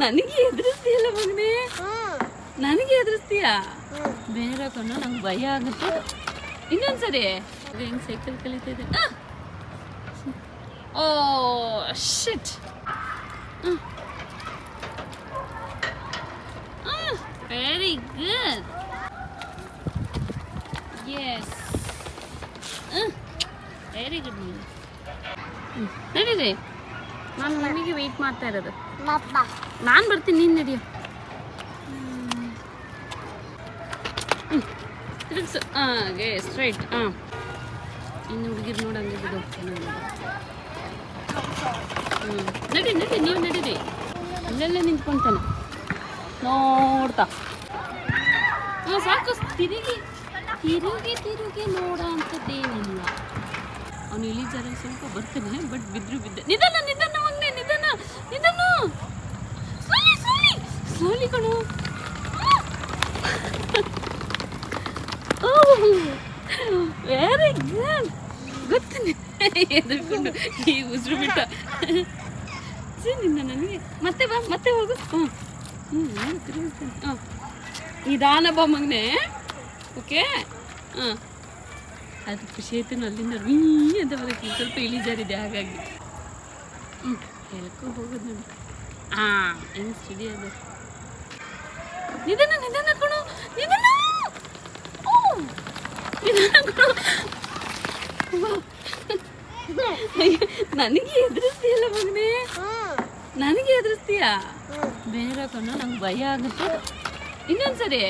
ನನಗೆ ಎದುರಿಸ್ತೀಯಲ್ಲ ಮಗನೇ, ನನಗೆ ಎದುರಿಸ್ತೀಯಾ? ಬೇರೆ ಕಣ್ಣು ನಂಗೆ ಭಯ ಆಗುತ್ತೆ. ಇನ್ನೊಂದ್ಸರಿ ಹೆಂಗ್ ಸೈಕಲ್ ಕಲಿತಾ ಇದ್ದೆ. Oh shit. Very good. Yes, very good. ನಡೀರಿ, ನಾನು ಮಮ್ಮಿಗೆ ವೆಯ್ಟ್ ಮಾಡ್ತಾ ಇರೋದು. ನಾನು ಬರ್ತೀನಿ, ನೀನು ನಡಿಯೋ. ತಿರುಗಿಸು. ಹಾಗೆ ಸ್ಟ್ರೈಟ್. ಇನ್ನು ಹುಡುಗಿರು ನೋಡಂಗೆ ಬಿಡು. ನಡಿ ನಡಿ, ನೀವು ನಡೀರಿ. ಅಲ್ಲೆಲ್ಲ ನಿಂತ್ಕೊಂತಾನೆ ನೋಡ್ತಾ. ಸಾಕು, ತಿರುಗಿ ತಿರುಗಿ ತಿರುಗಿ ನೋಡೋ ಅಂಥದ್ದೇನಿಲ್ಲ. ಅವನು ಇಳಿಜಾರಲ್ಲಿ ಸ್ವಲ್ಪ ಬರ್ತಾನೆ, ಬಟ್ ಬಿದ್ದರು ಬಿದ್ದೆ. ನಿಧಾನ ನಿಧಾನ ಮಗನೇ, ನಿಧಾನ ನಿಧಾನ. ಸ್ಲೋಲಿ ಸ್ಲೋಲಿ ಸ್ಲೋಲಿ ಕಣು. Very good. ಗೊತ್ತು ಎದುರ್ಕೊಂಡು ಈ ಉಸಿರು ಬಿಟ್ಟ. ನಿನ್ನ ನನಗೆ ಮತ್ತೆ ಬಾ, ಮತ್ತೆ ಹೋಗು. ನಾನು ತಿರುಗಿಸ್ತೇನೆ. ನಿಧಾನ ಬಾ ಮಗನೇ. ಓಕೆ. ಅದು ಖುಷಿ ಆಯ್ತು. ಅಲ್ಲಿಂದ ವೀ ಅಂತ ಬರೋಕ್ಕೆ ಸ್ವಲ್ಪ ಇಳಿಜಾರಿದೆ, ಹಾಗಾಗಿ ಎಲ್ಕೋ ಹೋಗೋದು ನೋಡಿ. ಹೆಂಗೆ ಸ್ಟಡಿ ಅದು. ನಿಧಾನ ನಿಧಾನ ಕಣು, ನಿಧಾನ ನಿಧಾನ ಕಣು. ನನಗೆ ಎದುರಿಸ್ತೀಯಲ್ಲ ಮಗನೇ, ನನಗೆ ಎದುರಿಸ್ತೀಯಾ? ಬೇರೆ ಕಣ್ಣು ನಂಗೆ ಭಯ ಆಗುತ್ತೆ. ಇನ್ನೊಂದ್ಸರಿ